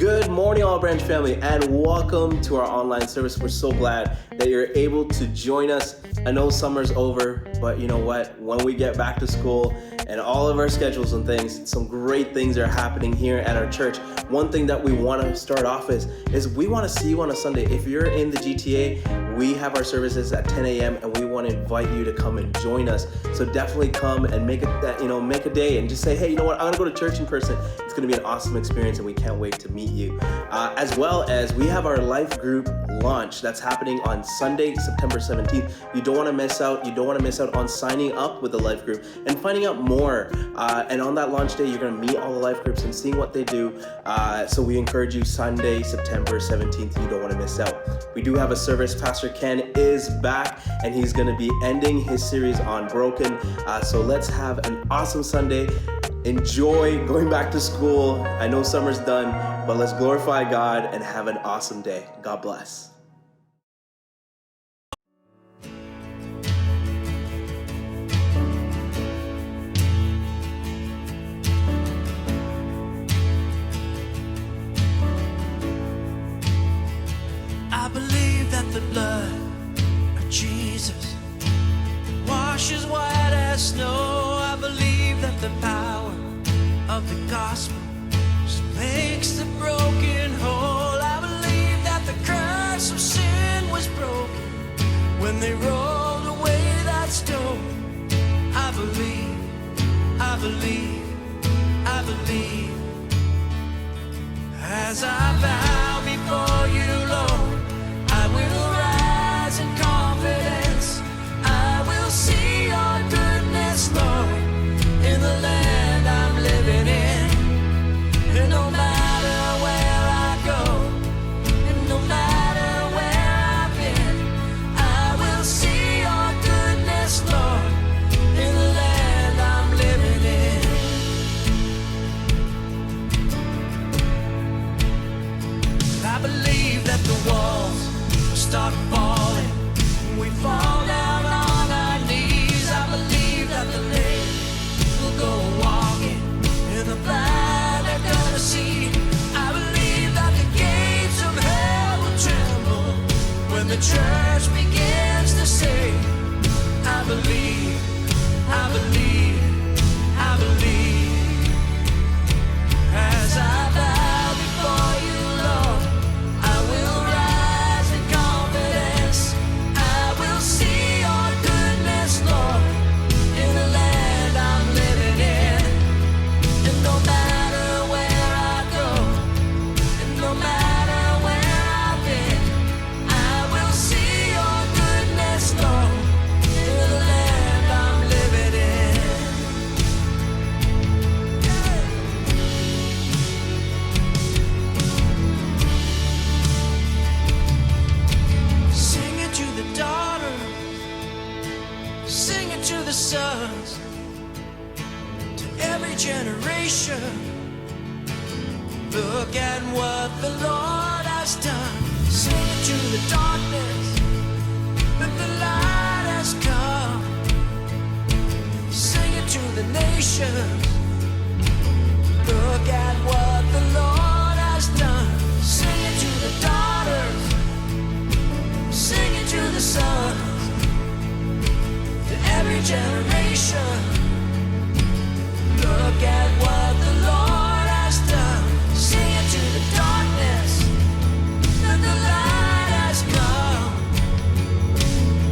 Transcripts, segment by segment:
Good morning, All Branch family, and welcome to our online service. We're so glad that you're able to join us. I know summer's over, but you know what? When we get back to school and all of our schedules and things, some great things are happening here at our church. One thing that we want to start off is we want to see you on a Sunday. If you're in the GTA, we have our services at 10 a.m. and we want to invite you to come and join us. So definitely come and make a day and just say, hey, you know what? I'm gonna go to church in person. It's gonna be an awesome experience, and we can't wait to meet you. As well as we have our life group launch that's happening on Sunday, September 17th. You don't want to miss out. You don't want to miss out on signing up with the life group and finding out more. And on that launch day, you're going to meet all the life groups and seeing what they do. So we encourage you, Sunday, September 17th. You don't want to miss out. We do have a service. Pastor Ken is back, and he's going to be ending his series on broken. So let's have an awesome Sunday. Enjoy going back to school. I know summer's done, but let's glorify God and have an awesome day. God bless. I believe that the blood of Jesus washes white as snow. I believe that the power of the gospel makes the broken whole. I believe that the curse of sin was broken when they rolled away that stone. I believe, I believe, I believe. As I bow before you, Lord, I will rise in confidence. I will see your goodness, Lord, in the land I'm living in. And no matter where I go, and no matter where I've been, I will see your goodness, Lord, in the land I'm living in. I believe that the walls will start falling when we fall down on our knees. I believe that the lame will go walking in the blind are gonna see. I believe that the gates of hell will tremble when the church begins to say, I believe, I believe, I believe. As I bow before you, Lord, I will rise in confidence. I will see your goodness, Lord, in the land I'm living in. And no matter where I go, and no matter where I've been, I will see your goodness, Lord, in the land I'm living in. Sing it to the daughters, sing it to the sons, to every generation. Look at what the Lord has done. Sing it to the darkness, that the light has come. Sing it to the nations. Look at what the Lord has done. Sing it to the daughters, sing it to the sons, to every generation. Look at what the Lord has done. Sing it to the darkness, that the light has come.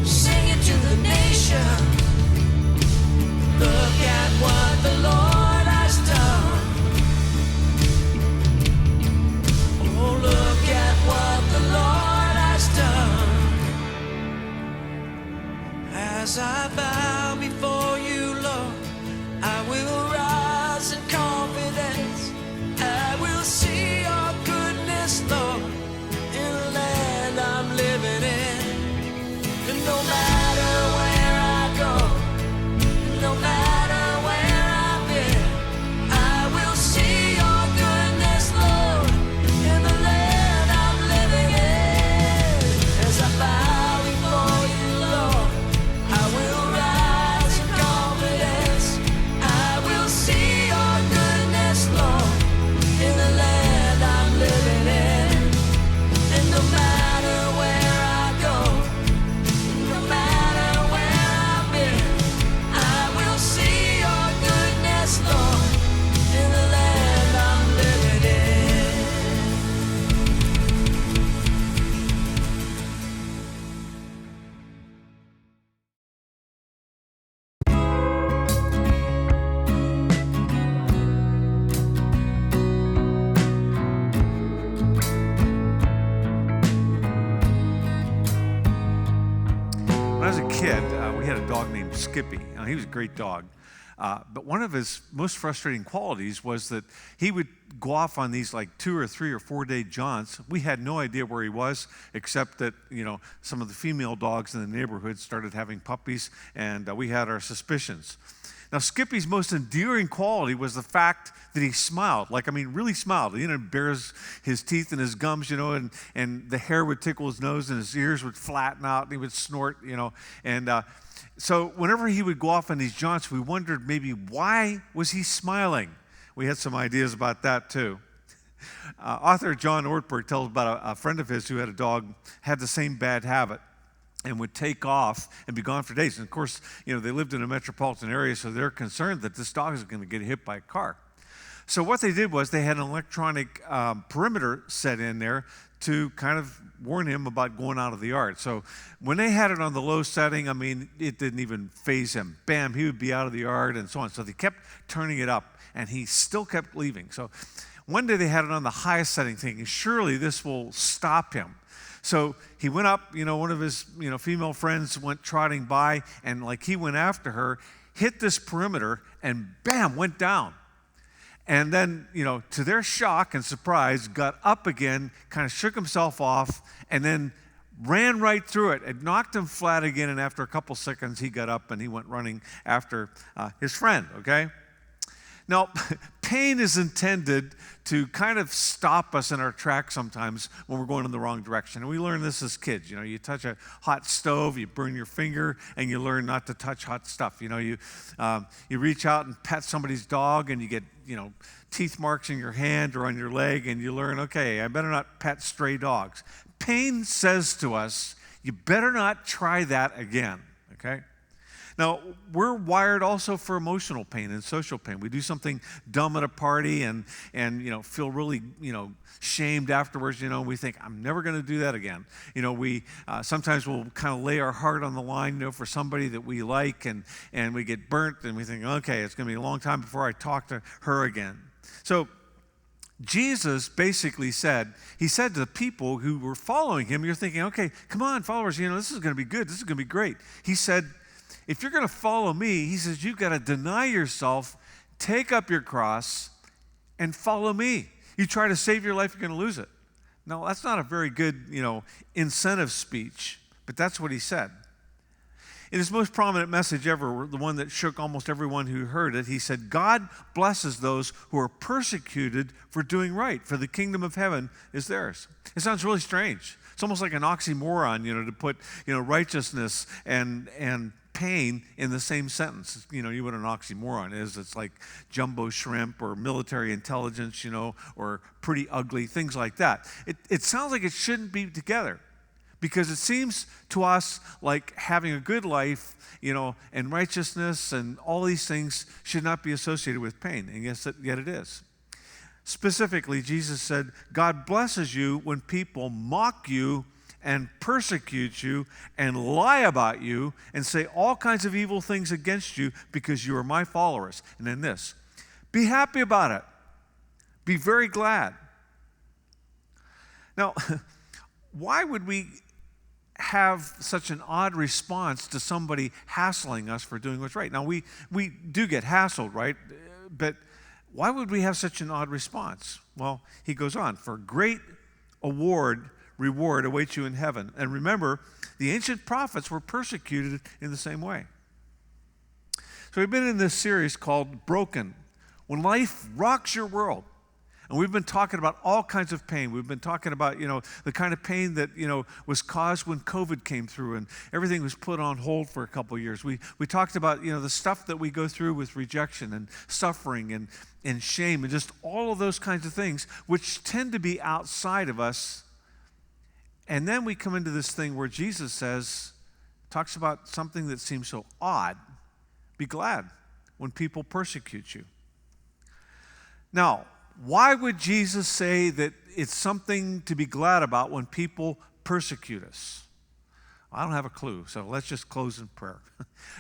Sing it to the nation. Look at what the Lord has done. we had a dog named Skippy. He was a great dog. But one of his most frustrating qualities was that he would go off on these like 2 or 3 or 4 day jaunts. We had no idea where he was, except that, some of the female dogs in the neighborhood started having puppies, and we had our suspicions. Now, Skippy's most endearing quality was the fact that he smiled. Really smiled. He bares his teeth and his gums, and the hair would tickle his nose and his ears would flatten out and he would snort, So whenever he would go off on these jaunts, we wondered maybe why was he smiling? We had some ideas about that too. Author John Ortberg tells about a friend of his who had a dog, had the same bad habit, and would take off and be gone for days. And of course, they lived in a metropolitan area, so they're concerned that this dog is going to get hit by a car. So what they did was they had an electronic perimeter set in there to kind of warn him about going out of the yard. So when they had it on the low setting, it didn't even faze him. Bam, he would be out of the yard and so on. So they kept turning it up, and he still kept leaving. So one day they had it on the highest setting, thinking, surely this will stop him. So he went up, one of his, female friends went trotting by, and he went after her, hit this perimeter, and bam, went down. And then, to their shock and surprise, got up again, kind of shook himself off, and then ran right through it. It knocked him flat again, and after a couple seconds, he got up and he went running after his friend, okay? Now, pain is intended to kind of stop us in our tracks sometimes when we're going in the wrong direction. And we learn this as kids. You touch a hot stove, you burn your finger, and you learn not to touch hot stuff. You reach out and pet somebody's dog, and you get, teeth marks in your hand or on your leg, and you learn, okay, I better not pet stray dogs. Pain says to us, you better not try that again, okay? Now, we're wired also for emotional pain and social pain. We do something dumb at a party and feel really, shamed afterwards. We think, I'm never going to do that again. We sometimes we'll kind of lay our heart on the line, for somebody that we like, and we get burnt, and we think, okay, it's going to be a long time before I talk to her again. So Jesus basically said to the people who were following him, you're thinking, okay, come on, followers, this is going to be good. This is going to be great. He said, if you're going to follow me, he says, you've got to deny yourself, take up your cross, and follow me. You try to save your life, you're going to lose it. No, that's not a very good, incentive speech, but that's what he said. In his most prominent message ever, the one that shook almost everyone who heard it, he said, God blesses those who are persecuted for doing right, for the kingdom of heaven is theirs. It sounds really strange. It's almost like an oxymoron, to put, righteousness and pain in the same sentence. You know what an oxymoron is. It's like jumbo shrimp or military intelligence, or pretty ugly, things like that. It sounds like it shouldn't be together, because it seems to us like having a good life, and righteousness and all these things should not be associated with pain, and yet it is. Specifically, Jesus said, God blesses you when people mock you and persecute you and lie about you and say all kinds of evil things against you because you are my followers. And then this, be happy about it. Be very glad. Now, why would we have such an odd response to somebody hassling us for doing what's right? Now, we do get hassled, right? But why would we have such an odd response? Well, he goes on, for great reward awaits you in heaven. And remember, the ancient prophets were persecuted in the same way. So we've been in this series called Broken, when life rocks your world. And we've been talking about all kinds of pain. We've been talking about, the kind of pain that, was caused when COVID came through and everything was put on hold for a couple of years. We talked about, the stuff that we go through with rejection and suffering and shame and just all of those kinds of things, which tend to be outside of us. And then we come into this thing where Jesus talks about something that seems so odd. Be glad when people persecute you. Now, why would Jesus say that it's something to be glad about when people persecute us? I don't have a clue, so let's just close in prayer.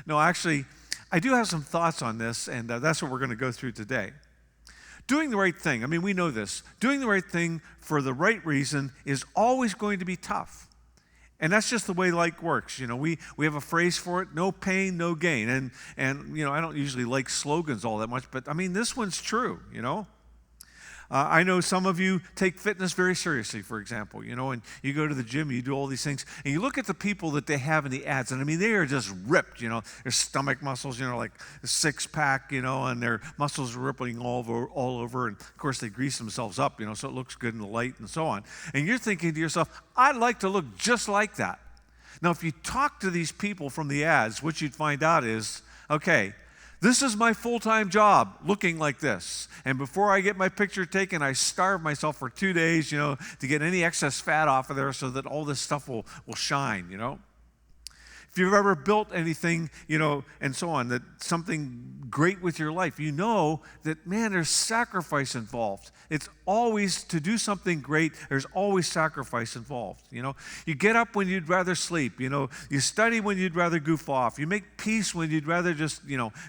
No, actually, I do have some thoughts on this, and that's what we're going to go through today. Doing the right thing, we know this. Doing the right thing for the right reason is always going to be tough. And that's just the way life works. We have a phrase for it, no pain, no gain. And I don't usually like slogans all that much, but I mean, this one's true, I know some of you take fitness very seriously, for example, and you go to the gym, you do all these things, and you look at the people that they have in the ads, and I mean, they are just ripped, their stomach muscles, like a six-pack, and their muscles are rippling all over, and of course, they grease themselves up, so it looks good in the light and so on. And you're thinking to yourself, I'd like to look just like that. Now, if you talk to these people from the ads, what you'd find out is, okay, this is my full-time job, looking like this. And before I get my picture taken, I starve myself for 2 days, to get any excess fat off of there so that all this stuff will shine, If you've ever built anything, and so on, that something great with your life, you know that, man, there's sacrifice involved. It's always, to do something great, there's always sacrifice involved, You get up when you'd rather sleep, You study when you'd rather goof off. You make peace when you'd rather just,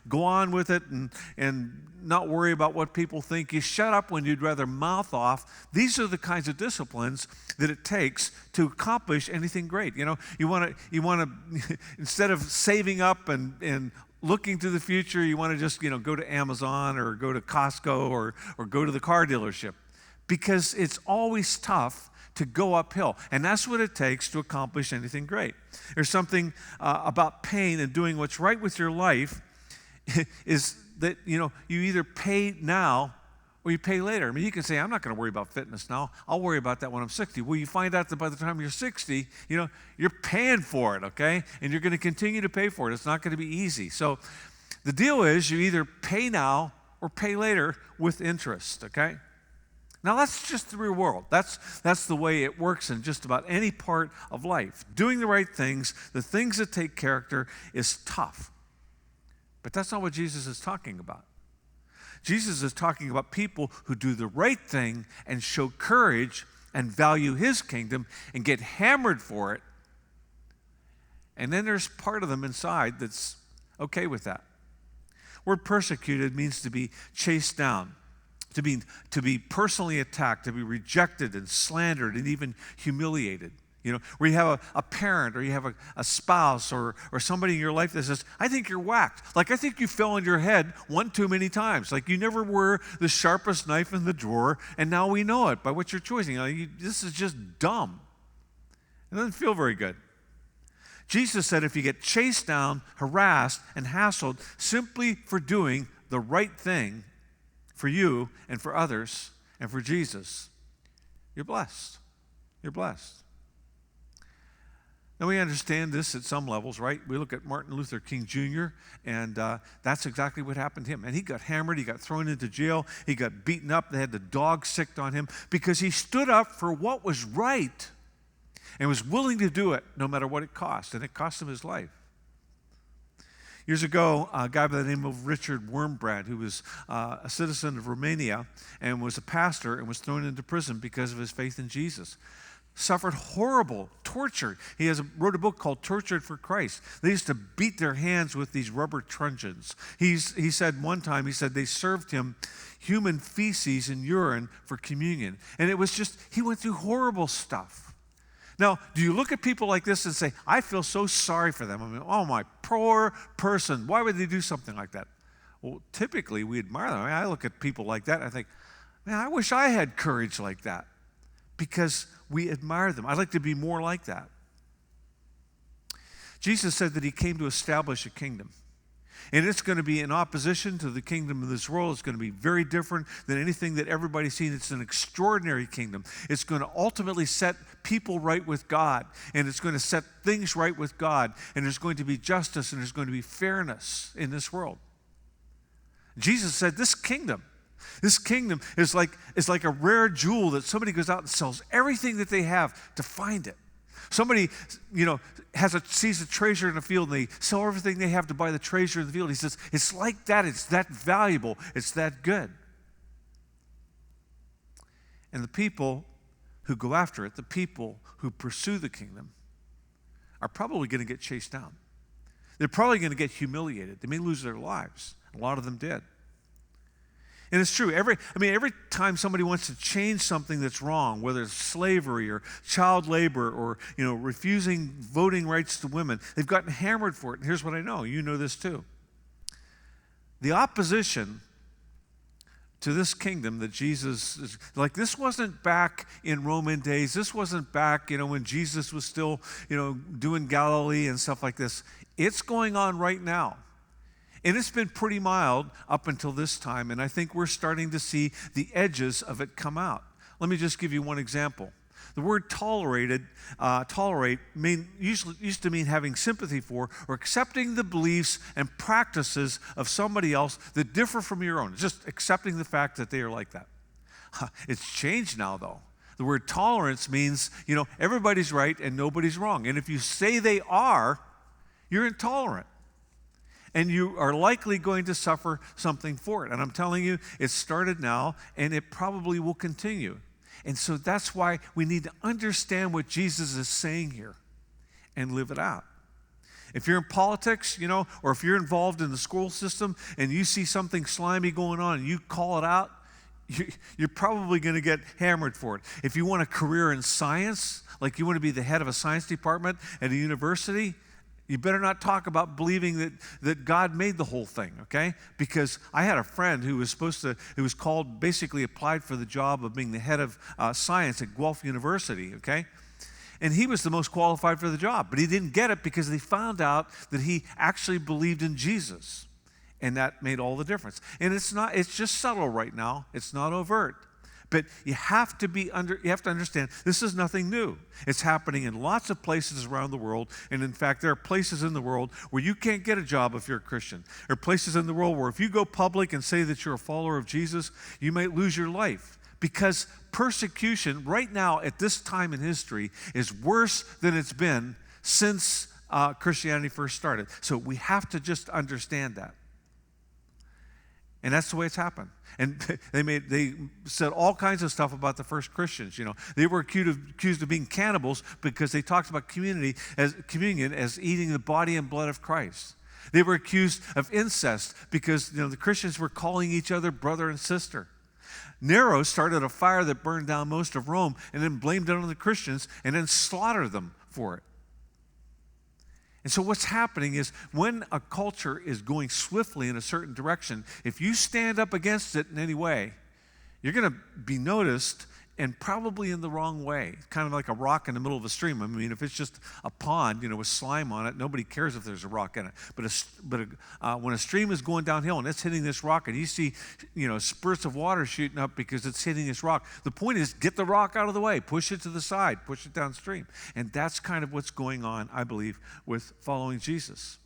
go on with it and not worry about what people think. You shut up when you'd rather mouth off. These are the kinds of disciplines that it takes to accomplish anything great. You want to instead of saving up and looking to the future, you want to just, go to Amazon or go to Costco or go to the car dealership, because it's always tough to go uphill. And that's what it takes to accomplish anything great. There's something about pain and doing what's right with your life is that, you either pay now or you pay later. I mean, you can say, I'm not going to worry about fitness now. I'll worry about that when I'm 60. Well, you find out that by the time you're 60, you're paying for it, okay? And you're going to continue to pay for it. It's not going to be easy. So the deal is you either pay now or pay later with interest, okay? Now, that's just the real world. That's the way it works in just about any part of life. Doing the right things, the things that take character, is tough. But that's not what Jesus is talking about. Jesus is talking about people who do the right thing and show courage and value his kingdom and get hammered for it. And then there's part of them inside that's okay with that. Word persecuted means to be chased down, to be personally attacked, to be rejected and slandered and even humiliated. Where you have a parent or you have a spouse or somebody in your life that says, I think you're whacked. Like, I think you fell on your head one too many times. Like, you never were the sharpest knife in the drawer, and now we know it by what you're choosing. This is just dumb. It doesn't feel very good. Jesus said if you get chased down, harassed, and hassled simply for doing the right thing for you and for others and for Jesus, you're blessed. You're blessed. Now, we understand this at some levels, right? We look at Martin Luther King Jr., and that's exactly what happened to him. And he got hammered, he got thrown into jail, he got beaten up, they had the dog sicked on him because he stood up for what was right and was willing to do it no matter what it cost, and it cost him his life. Years ago, a guy by the name of Richard Wurmbrand, who was a citizen of Romania and was a pastor and was thrown into prison because of his faith in Jesus, suffered horrible torture. He wrote a book called Tortured for Christ. They used to beat their hands with these rubber truncheons. He said one time, they served him human feces and urine for communion. And it was just, he went through horrible stuff. Now, do you look at people like this and say, I feel so sorry for them? I mean, oh, my poor person. Why would they do something like that? Well, typically, we admire them. I mean, I look at people like that and I think, man, I wish I had courage like that, because we admire them. I'd like to be more like that. Jesus said that he came to establish a kingdom. And it's going to be in opposition to the kingdom of this world. It's going to be very different than anything that everybody's seen. It's an extraordinary kingdom. It's going to ultimately set people right with God. And it's going to set things right with God. And there's going to be justice and there's going to be fairness in this world. Jesus said this kingdom is like a rare jewel that somebody goes out and sells everything that they have to find it. Somebody, sees a treasure in a field and they sell everything they have to buy the treasure in the field. He says, it's like that. It's that valuable. It's that good. And the people who go after it, the people who pursue the kingdom, are probably going to get chased down. They're probably going to get humiliated. They may lose their lives. A lot of them did. And it's true. Every time somebody wants to change something that's wrong, whether it's slavery or child labor or, refusing voting rights to women, they've gotten hammered for it. And here's what I know. You know this too. The opposition to this kingdom that Jesus is, like, this wasn't back in Roman days. This wasn't back, when Jesus was still, doing Galilee and stuff like this. It's going on right now. And it's been pretty mild up until this time, and I think we're starting to see the edges of it come out. Let me just give you one example. The word tolerate used to mean having sympathy for or accepting the beliefs and practices of somebody else that differ from your own. Just accepting the fact that they are like that. It's changed now, though. The word tolerance means, everybody's right and nobody's wrong. And if you say they are, you're intolerant. And you are likely going to suffer something for it. And I'm telling you, it started now, and it probably will continue. And so that's why we need to understand what Jesus is saying here and live it out. If you're in politics, or if you're involved in the school system and you see something slimy going on and you call it out, you're probably going to get hammered for it. If you want a career in science, like you want to be the head of a science department at a university, you better not talk about believing that God made the whole thing, okay? Because I had a friend who was basically applied for the job of being the head of science at Guelph University, okay? And he was the most qualified for the job, but he didn't get it because they found out that he actually believed in Jesus. And that made all the difference. And it's just subtle right now. It's not overt. But you have to understand this is nothing new. It's happening in lots of places around the world. And in fact, there are places in the world where you can't get a job if you're a Christian. There are places in the world where if you go public and say that you're a follower of Jesus, you might lose your life. Because persecution right now at this time in history is worse than it's been since Christianity first started. So we have to just understand that. And that's the way it's happened. And they said all kinds of stuff about the first Christians. They were accused of being cannibals because they talked about communion as eating the body and blood of Christ. They were accused of incest because the Christians were calling each other brother and sister. Nero started a fire that burned down most of Rome and then blamed it on the Christians and then slaughtered them for it. And so what's happening is when a culture is going swiftly in a certain direction, if you stand up against it in any way, you're going to be noticed and probably in the wrong way. Kind of like a rock in the middle of a stream. I mean, if it's just a pond, with slime on it, nobody cares if there's a rock in it. But when a stream is going downhill and it's hitting this rock and you see, spurts of water shooting up because it's hitting this rock, the point is get the rock out of the way, push it to the side, push it downstream. And that's kind of what's going on, I believe, with following Jesus.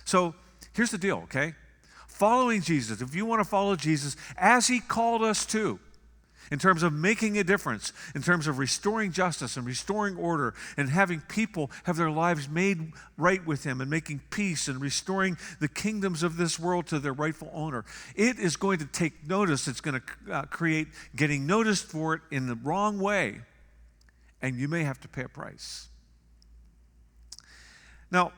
So here's the deal, okay? Following Jesus, if you want to follow Jesus as he called us to, in terms of making a difference, in terms of restoring justice and restoring order and having people have their lives made right with him and making peace and restoring the kingdoms of this world to their rightful owner. It is going to take notice. It's going to create getting noticed for it in the wrong way, and you may have to pay a price. Now,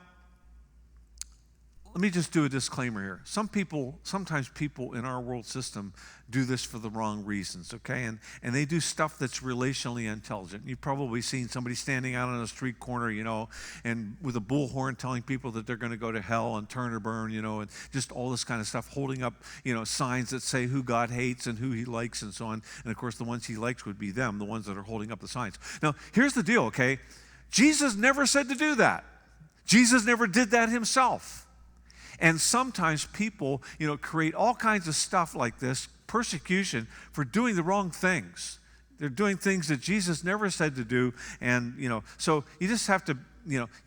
let me just do a disclaimer here. Sometimes people in our world system do this for the wrong reasons, okay? And they do stuff that's relationally intelligent. You've probably seen somebody standing out on a street corner, and with a bullhorn telling people that they're going to go to hell and turn or burn, and just all this kind of stuff, holding up, signs that say who God hates and who he likes and so on. And of course, the ones he likes would be them, the ones that are holding up the signs. Now, here's the deal, okay? Jesus never said to do that. Jesus never did that himself. And sometimes people, create all kinds of stuff like this, persecution, for doing the wrong things. They're doing things that Jesus never said to do. And, so you just have to,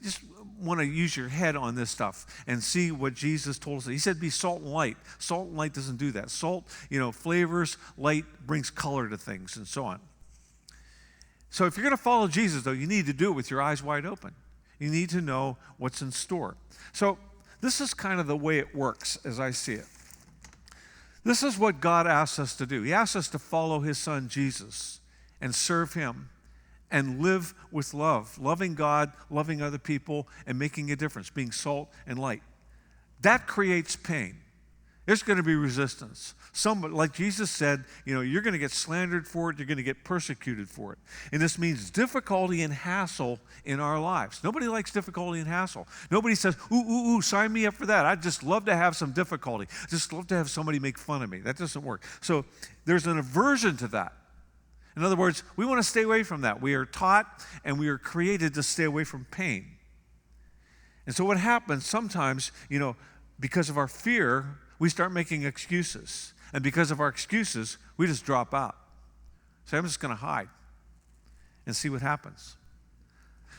just want to use your head on this stuff and see what Jesus told us. He said be salt and light. Salt and light doesn't do that. Salt, flavors, light brings color to things and so on. So if you're going to follow Jesus, though, you need to do it with your eyes wide open. You need to know what's in store. So this is kind of the way it works as I see it. This is what God asks us to do. He asks us to follow his son Jesus and serve him and live with love, loving God, loving other people, and making a difference, being salt and light. That creates pain. There's going to be resistance. Like Jesus said, you're going to get slandered for it. You're going to get persecuted for it. And this means difficulty and hassle in our lives. Nobody likes difficulty and hassle. Nobody says, ooh, sign me up for that. I'd just love to have some difficulty. Just love to have somebody make fun of me. That doesn't work. So there's an aversion to that. In other words, we want to stay away from that. We are taught and we are created to stay away from pain. And so what happens sometimes, because of our fear, we start making excuses. And because of our excuses, we just drop out. So I'm just going to hide and see what happens.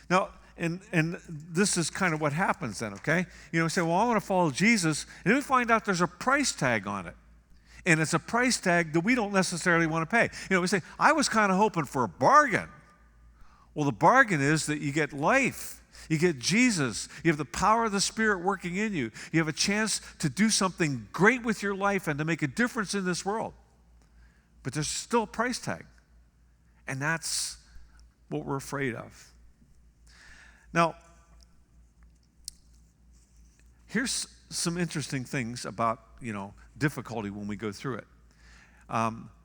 Now, and this is kind of what happens then, okay? We say, well, I want to follow Jesus. And then we find out there's a price tag on it. And it's a price tag that we don't necessarily want to pay. We say, I was kind of hoping for a bargain. Well, the bargain is that you get life. You get Jesus. You have the power of the Spirit working in you. You have a chance to do something great with your life and to make a difference in this world. But there's still a price tag. And that's what we're afraid of. Now, here's some interesting things about, difficulty when we go through it.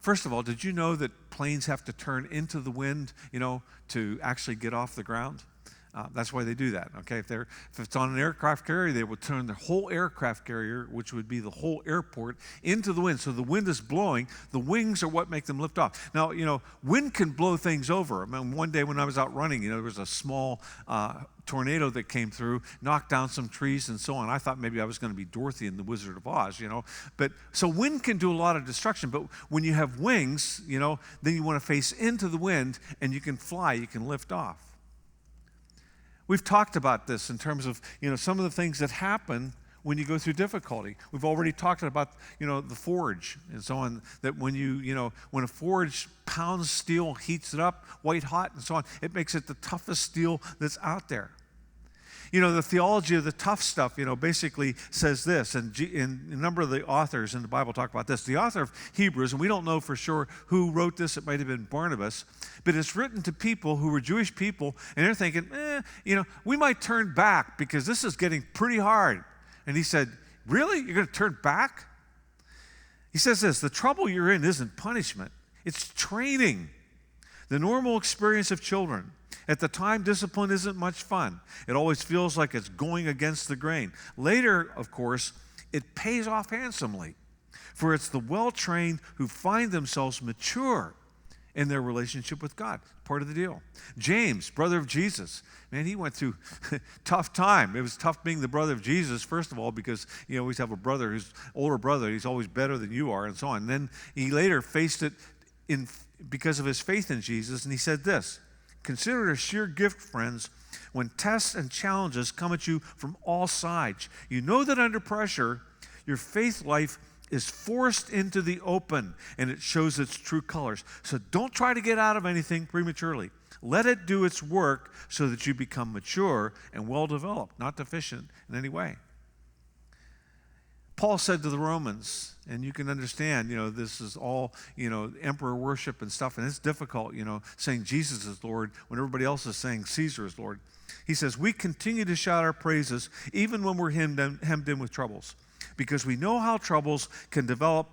First of all, did you know that planes have to turn into the wind, to actually get off the ground? That's why they do that, okay? If it's on an aircraft carrier, they will turn the whole aircraft carrier, which would be the whole airport, into the wind. So the wind is blowing. The wings are what make them lift off. Now, wind can blow things over. I mean, one day when I was out running, there was a small tornado that came through, knocked down some trees and so on. I thought maybe I was going to be Dorothy in The Wizard of Oz, But so wind can do a lot of destruction. But when you have wings, then you want to face into the wind and you can fly, you can lift off. We've talked about this in terms of, some of the things that happen when you go through difficulty. We've already talked about, the forge and so on, that when when a forge pounds steel, heats it up white hot and so on, it makes it the toughest steel that's out there. The theology of the tough stuff, basically says this, and a number of the authors in the Bible talk about this. The author of Hebrews, and we don't know for sure who wrote this, it might have been Barnabas, but it's written to people who were Jewish people, and they're thinking, we might turn back because this is getting pretty hard. And he said, really? You're going to turn back? He says this, the trouble you're in isn't punishment, it's training. The normal experience of children. At the time, discipline isn't much fun. It always feels like it's going against the grain. Later, of course, it pays off handsomely, for it's the well-trained who find themselves mature in their relationship with God. Part of the deal. James, brother of Jesus, man, he went through tough time. It was tough being the brother of Jesus, first of all, because you always have a brother who's older brother. He's always better than you are, and so on. And then he later faced it because of his faith in Jesus, and he said this, consider it a sheer gift, friends, when tests and challenges come at you from all sides. You know that under pressure, your faith life is forced into the open, and it shows its true colors. So don't try to get out of anything prematurely. Let it do its work so that you become mature and well-developed, not deficient in any way. Paul said to the Romans, and you can understand, this is all, emperor worship and stuff, and it's difficult, saying Jesus is Lord when everybody else is saying Caesar is Lord. He says, we continue to shout our praises even when we're hemmed in with troubles, because we know how troubles can develop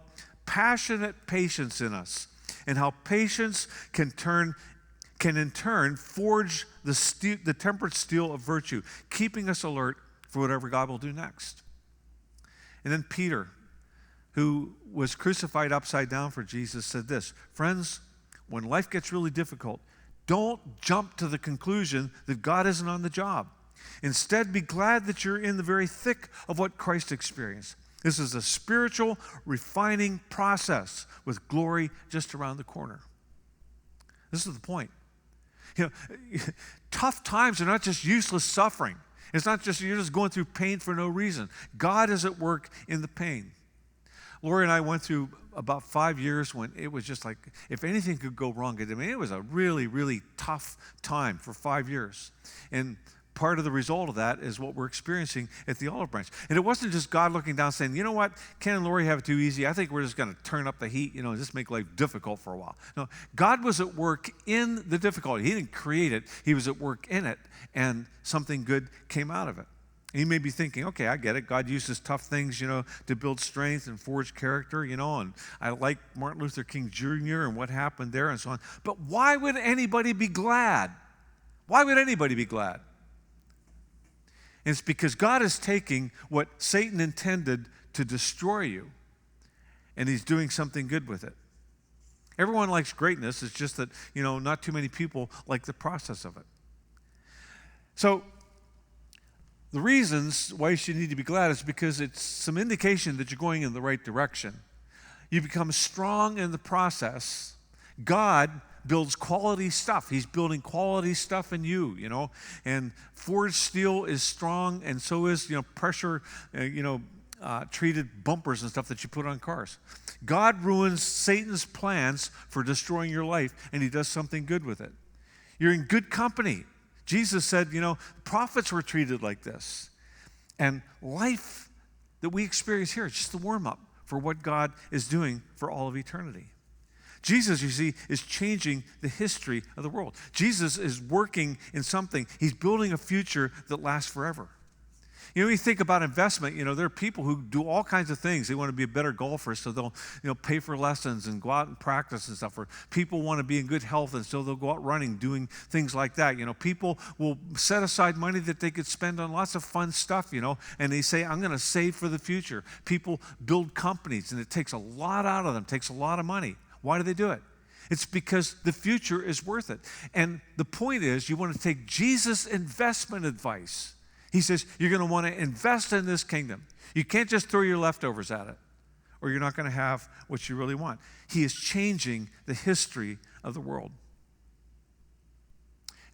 passionate patience in us, and how patience can in turn forge the tempered steel of virtue, keeping us alert for whatever God will do next. And then Peter, who was crucified upside down for Jesus, said this, friends, when life gets really difficult, don't jump to the conclusion that God isn't on the job. Instead, be glad that you're in the very thick of what Christ experienced. This is a spiritual refining process with glory just around the corner. This is the point. Tough times are not just useless suffering. It's not just you're just going through pain for no reason. God is at work in the pain. Lori and I went through about 5 years when it was just like, if anything could go wrong, it was a really, really tough time for 5 years. And part of the result of that is what we're experiencing at the Olive Branch. And it wasn't just God looking down saying, you know what, Ken and Lori have it too easy. I think we're just going to turn up the heat, just make life difficult for a while. No, God was at work in the difficulty. He didn't create it. He was at work in it, and something good came out of it. And you may be thinking, okay, I get it. God uses tough things, to build strength and forge character, and I like Martin Luther King Jr. and what happened there and so on. But why would anybody be glad? Why would anybody be glad? And it's because God is taking what Satan intended to destroy you, and he's doing something good with it. Everyone likes greatness. It's just that, not too many people like the process of it. So the reasons why you should need to be glad is because it's some indication that you're going in the right direction. You become strong in the process. God builds quality stuff. He's building quality stuff in you, And forged steel is strong, and so is, pressure, treated bumpers and stuff that you put on cars. God ruins Satan's plans for destroying your life, and he does something good with it. You're in good company. Jesus said, prophets were treated like this. And life that we experience here is just the warm-up for what God is doing for all of eternity. Jesus, you see, is changing the history of the world. Jesus is working in something. He's building a future that lasts forever. You think about investment, there are people who do all kinds of things. They want to be a better golfer, so they'll, pay for lessons and go out and practice and stuff. Or people want to be in good health, and so they'll go out running, doing things like that. People will set aside money that they could spend on lots of fun stuff, and they say, I'm going to save for the future. People build companies, and it takes a lot out of them, takes a lot of money. Why do they do it? It's because the future is worth it. And the point is, you want to take Jesus' investment advice. He says, you're going to want to invest in this kingdom. You can't just throw your leftovers at it, or you're not going to have what you really want. He is changing the history of the world.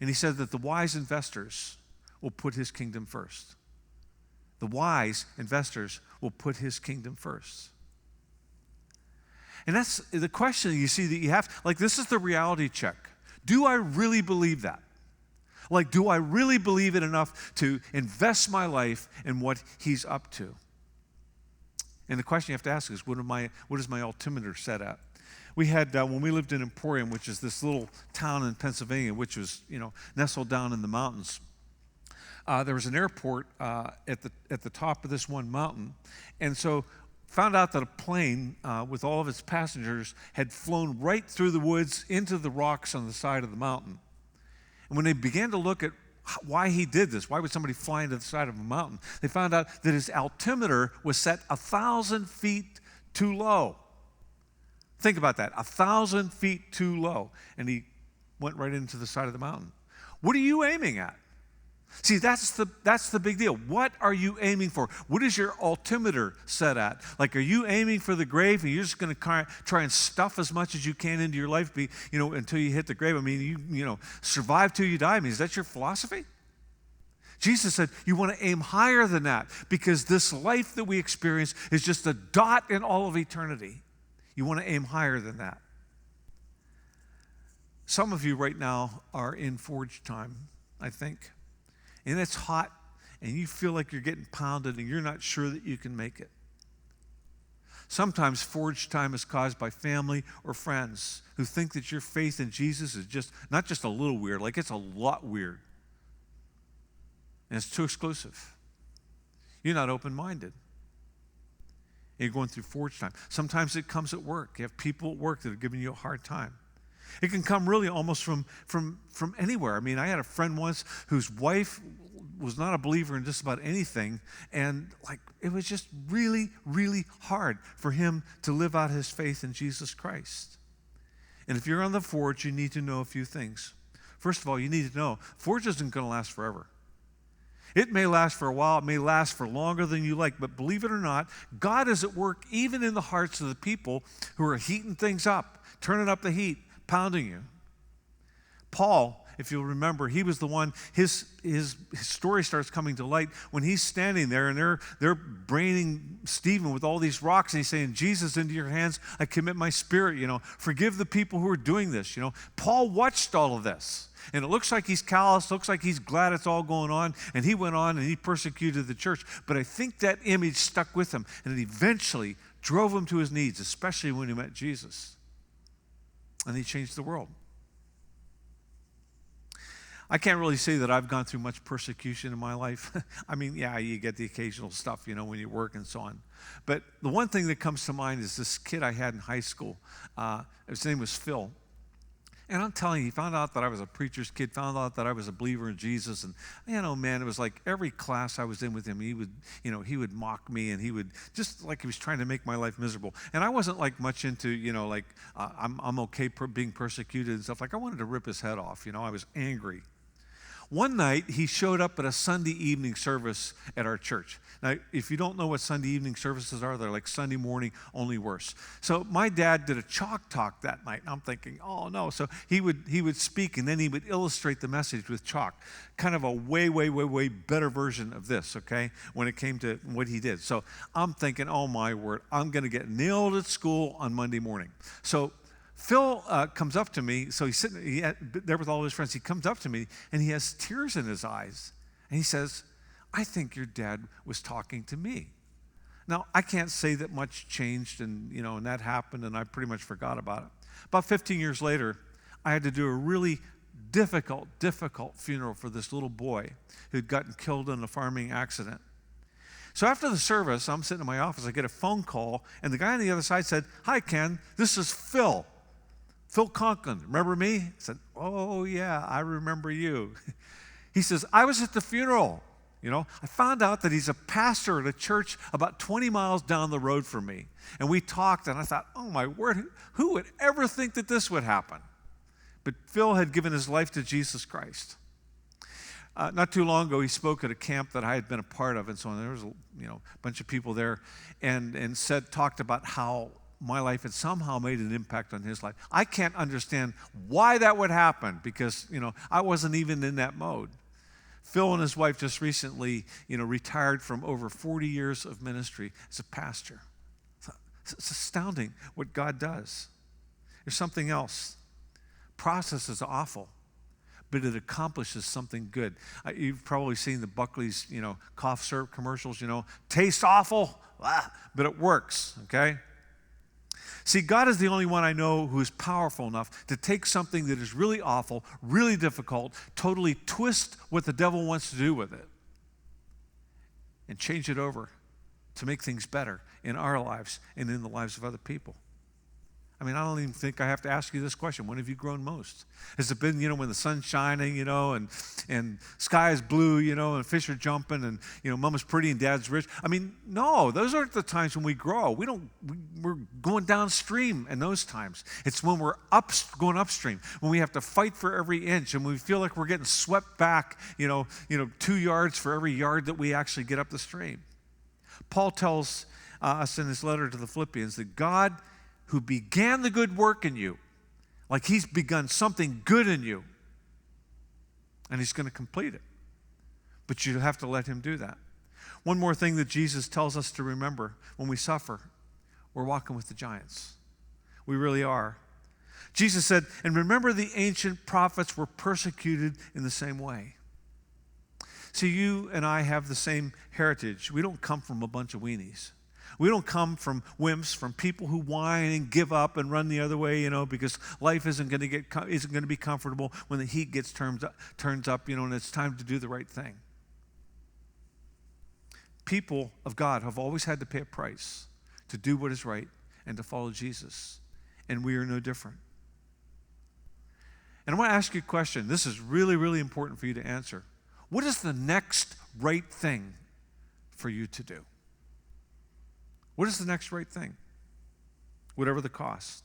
And he said that the wise investors will put his kingdom first. The wise investors will put his kingdom first. And that's the question you see that you have. This is the reality check. Do I really believe that? Do I really believe it enough to invest my life in what he's up to? And the question you have to ask is, what is my altimeter set at? We had, when we lived in Emporium, which is this little town in Pennsylvania, which was, nestled down in the mountains, there was an airport at the top of this one mountain. And so found out that a plane with all of its passengers had flown right through the woods into the rocks on the side of the mountain. And when they began to look at why he did this, why would somebody fly into the side of a mountain, they found out that his altimeter was set 1,000 feet too low. Think about that, 1,000 feet too low. And he went right into the side of the mountain. What are you aiming at? See, that's the big deal. What are you aiming for? What is your altimeter set at? Are you aiming for the grave, and you're just going to try and stuff as much as you can into your life, until you hit the grave? I mean, you survive till you die. I mean, is that your philosophy? Jesus said you want to aim higher than that, because this life that we experience is just a dot in all of eternity. You want to aim higher than that. Some of you right now are in forge time, I think. And it's hot, and you feel like you're getting pounded, and you're not sure that you can make it. Sometimes forge time is caused by family or friends who think that your faith in Jesus is not just a little weird, it's a lot weird. And it's too exclusive. You're not open-minded. You're going through forge time. Sometimes it comes at work. You have people at work that are giving you a hard time. It can come really almost from anywhere. I mean, I had a friend once whose wife was not a believer in just about anything, and it was just really, really hard for him to live out his faith in Jesus Christ. And if you're on the forge, you need to know a few things. First of all, you need to know forge isn't going to last forever. It may last for a while, it may last for longer than you like, but believe it or not, God is at work even in the hearts of the people who are heating things up, turning up the heat, pounding you. Paul, if you'll remember, he was the one, his story starts coming to light when he's standing there and they're braining Stephen with all these rocks, and he's saying, Jesus, into your hands I commit my spirit, forgive the people who are doing this. Paul watched all of this, and it looks like he's callous, looks like he's glad it's all going on, and he went on and he persecuted the church. But I think that image stuck with him, and it eventually drove him to his knees, especially when he met Jesus. And he changed the world. I can't really say that I've gone through much persecution in my life. I mean, yeah, you get the occasional stuff, when you work and so on. But the one thing that comes to mind is this kid I had in high school. His name was Phil. And I'm telling you, he found out that I was a preacher's kid, found out that I was a believer in Jesus. And, man, it was like every class I was in with him, he would mock me, and he would, just like he was trying to make my life miserable. And I wasn't like much into, I'm okay being persecuted and stuff. Like, I wanted to rip his head off, I was angry. One night, he showed up at a Sunday evening service at our church. Now, if you don't know what Sunday evening services are, they're like Sunday morning, only worse. So my dad did a chalk talk that night, and I'm thinking, oh no. So he would speak, and then he would illustrate the message with chalk. Kind of a way, way, way, way better version of this, okay, when it came to what he did. So I'm thinking, oh my word, I'm going to get nailed at school on Monday morning. So Phil comes up to me, so he's sitting there with all his friends. He comes up to me, and he has tears in his eyes. And he says, I think your dad was talking to me. Now, I can't say that much changed, and that happened, and I pretty much forgot about it. About 15 years later, I had to do a really difficult funeral for this little boy who'd gotten killed in a farming accident. So after the service, I'm sitting in my office, I get a phone call, and the guy on the other side said, hi, Ken, this is Phil Conklin. Remember me? I said, oh, yeah, I remember you. He says, I was at the funeral. I found out that he's a pastor at a church about 20 miles down the road from me. And we talked, and I thought, oh, my word, who would ever think that this would happen? But Phil had given his life to Jesus Christ. Not too long ago, he spoke at a camp that I had been a part of, and so on. There was a bunch of people there, and talked about how my life had somehow made an impact on his life. I can't understand why that would happen, because I wasn't even in that mode. Phil and his wife just recently retired from over 40 years of ministry as a pastor. It's astounding what God does. There's something else. Process is awful, but it accomplishes something good. You've probably seen the Buckley's, cough syrup commercials, taste awful, but it works, okay? See, God is the only one I know who is powerful enough to take something that is really awful, really difficult, totally twist what the devil wants to do with it, and change it over to make things better in our lives and in the lives of other people. I mean, I don't even think I have to ask you this question. When have you grown most? Has it been, when the sun's shining, and sky is blue, and fish are jumping, and, mama's pretty and dad's rich? I mean, no, those aren't the times when we grow. We're going downstream in those times. It's when we're going upstream, when we have to fight for every inch, and we feel like we're getting swept back, 2 yards for every yard that we actually get up the stream. Paul tells us in his letter to the Philippians that God, who began the good work in you, like he's begun something good in you, and he's going to complete it. But you have to let him do that. One more thing that Jesus tells us to remember when we suffer, we're walking with the giants. We really are. Jesus said, and remember the ancient prophets were persecuted in the same way. See, you and I have the same heritage. We don't come from a bunch of weenies. We don't come from wimps, from people who whine and give up and run the other way, because life isn't going to be comfortable when the heat turns up, and it's time to do the right thing. People of God have always had to pay a price to do what is right and to follow Jesus, and we are no different. And I want to ask you a question. This is really, really important for you to answer. What is the next right thing for you to do? What is the next right thing? Whatever the cost.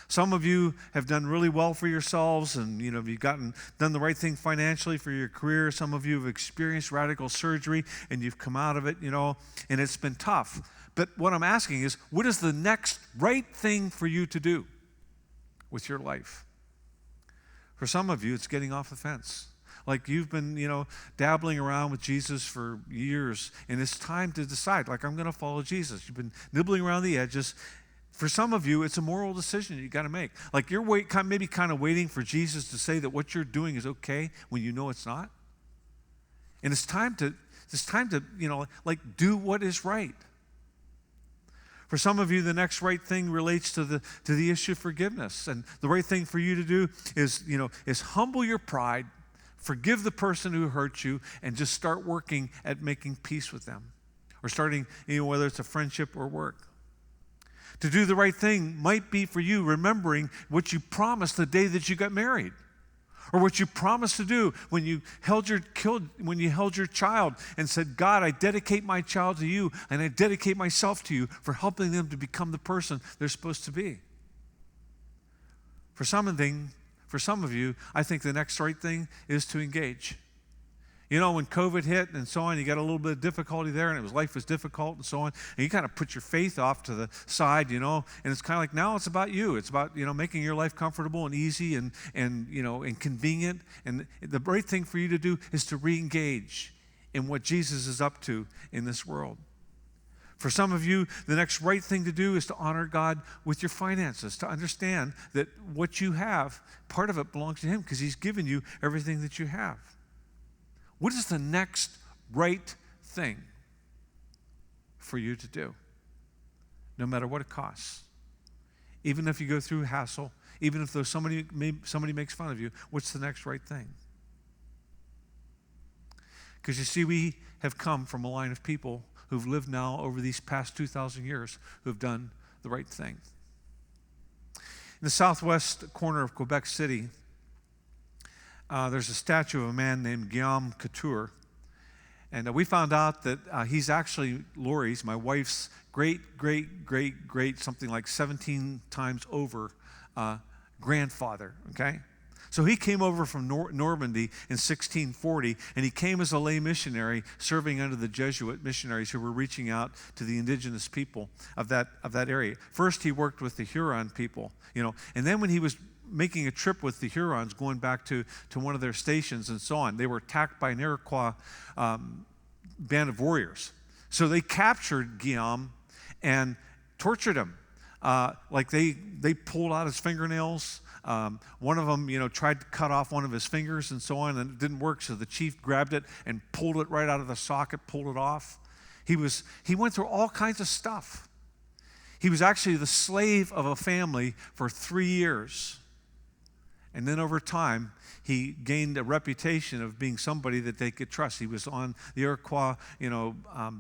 Some of you have done really well for yourselves, and you've done the right thing financially for your career. Some of you have experienced radical surgery, and you've come out of it, and it's been tough. But what I'm asking is, what is the next right thing for you to do with your life? For some of you, it's getting off the fence. Like you've been, dabbling around with Jesus for years, and it's time to decide, like, I'm going to follow Jesus. You've been nibbling around the edges. For some of you, it's a moral decision you got to make. Like you're maybe kind of waiting for Jesus to say that what you're doing is okay when you know it's not. And it's time to do what is right. For some of you, the next right thing relates to the issue of forgiveness. And the right thing for you to do is humble your pride Forgive the person who hurt you and just start working at making peace with them. Or starting, whether it's a friendship or work. To do the right thing might be for you remembering what you promised the day that you got married. Or what you promised to do when you held your child and said, God, I dedicate my child to you and I dedicate myself to you for helping them to become the person they're supposed to be. For some of you, I think the next right thing is to engage. When COVID hit and so on, you got a little bit of difficulty there, and life was difficult and so on, and you kind of put your faith off to the side, and it's kind of like now it's about you. It's about, making your life comfortable and easy and convenient. And the right thing for you to do is to re-engage in what Jesus is up to in this world. For some of you, the next right thing to do is to honor God with your finances, to understand that what you have, part of it belongs to Him because He's given you everything that you have. What is the next right thing for you to do? No matter what it costs. Even if you go through hassle, even if somebody makes fun of you, what's the next right thing? Because you see, we have come from a line of people who've lived now over these past 2,000 years who've done the right thing. In the southwest corner of Quebec City, there's a statue of a man named Guillaume Couture. And we found out that he's actually Lori's, my wife's great, something like 17 times over grandfather, okay? So he came over from Normandy in 1640, and he came as a lay missionary serving under the Jesuit missionaries who were reaching out to the indigenous people of that area. First, he worked with the Huron people, and then when he was making a trip with the Hurons, going back to one of their stations and so on, they were attacked by an Iroquois band of warriors. So they captured Guillaume and tortured him. They pulled out his fingernails. One of them, tried to cut off one of his fingers and so on, and it didn't work, so the chief grabbed it and pulled it right out of the socket, pulled it off. He went through all kinds of stuff. He was actually the slave of a family for 3 years. And then over time, he gained a reputation of being somebody that they could trust. He was on the Iroquois,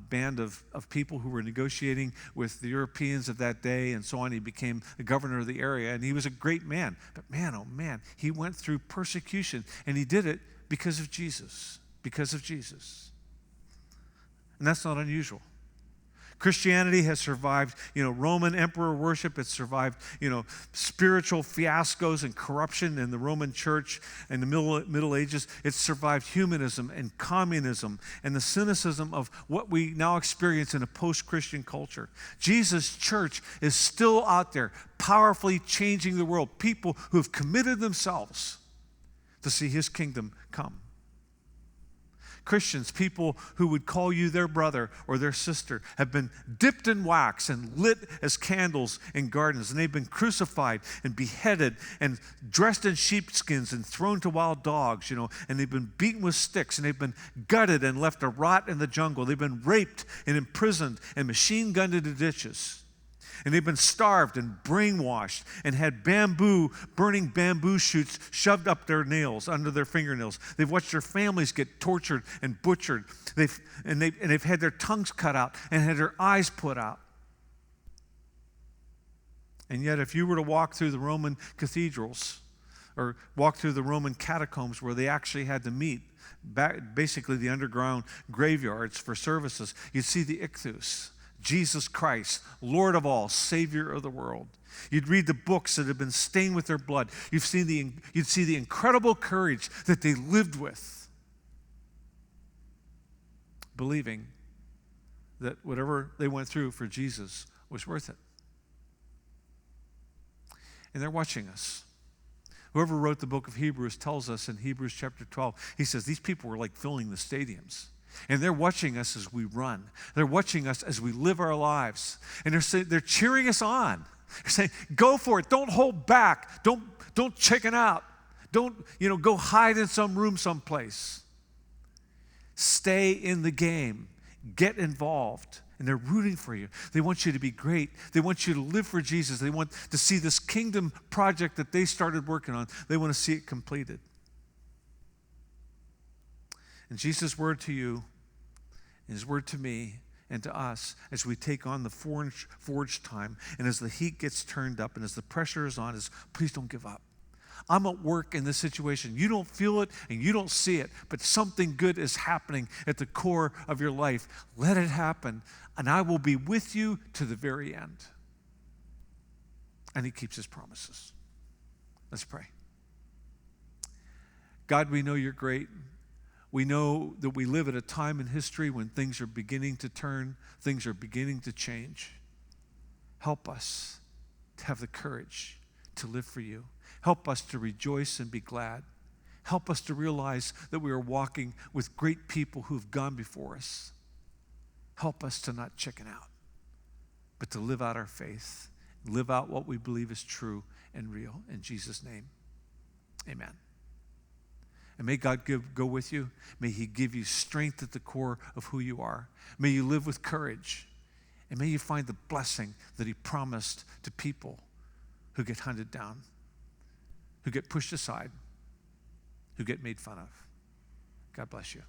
band of people who were negotiating with the Europeans of that day and so on. He became the governor of the area, and he was a great man. But man, oh man, he went through persecution, and he did it because of Jesus. Because of Jesus. And that's not unusual. Christianity has survived, Roman emperor worship. It's survived, spiritual fiascos and corruption in the Roman church in the Middle Ages. It's survived humanism and communism and the cynicism of what we now experience in a post-Christian culture. Jesus' church is still out there, powerfully changing the world. People who have committed themselves to see His kingdom come. Christians, people who would call you their brother or their sister, have been dipped in wax and lit as candles in gardens, and they've been crucified and beheaded and dressed in sheepskins and thrown to wild dogs, and they've been beaten with sticks, and they've been gutted and left to rot in the jungle. They've been raped and imprisoned and machine-gunned into ditches. And they've been starved and brainwashed and had burning bamboo shoots shoved up their nails, under their fingernails. They've watched their families get tortured and butchered. They've had their tongues cut out and had their eyes put out. And yet, if you were to walk through the Roman cathedrals or walk through the Roman catacombs where they actually had to meet, basically the underground graveyards for services, you'd see the ichthus. Jesus Christ, Lord of all, Savior of the world. You'd read the books that have been stained with their blood. You'd see the incredible courage that they lived with, believing that whatever they went through for Jesus was worth it. And they're watching us. Whoever wrote the book of Hebrews tells us in Hebrews chapter 12, he says these people were like filling the stadiums. And they're watching us as we run. They're watching us as we live our lives. And they're cheering us on. They're saying, go for it. Don't hold back. Don't chicken out. Don't, go hide in some room someplace. Stay in the game. Get involved. And they're rooting for you. They want you to be great. They want you to live for Jesus. They want to see this kingdom project that they started working on. They want to see it completed. And Jesus' word to you, and his word to me and to us as we take on the forge time, and as the heat gets turned up and as the pressure is on, is please don't give up. I'm at work in this situation. You don't feel it and you don't see it, but something good is happening at the core of your life. Let it happen, and I will be with you to the very end. And he keeps his promises. Let's pray. God, we know you're great. We know that we live at a time in history when things are beginning to turn, things are beginning to change. Help us to have the courage to live for you. Help us to rejoice and be glad. Help us to realize that we are walking with great people who've gone before us. Help us to not chicken out, but to live out our faith, live out what we believe is true and real. In Jesus' name, amen. And may God go with you. May he give you strength at the core of who you are. May you live with courage. And may you find the blessing that he promised to people who get hunted down, who get pushed aside, who get made fun of. God bless you.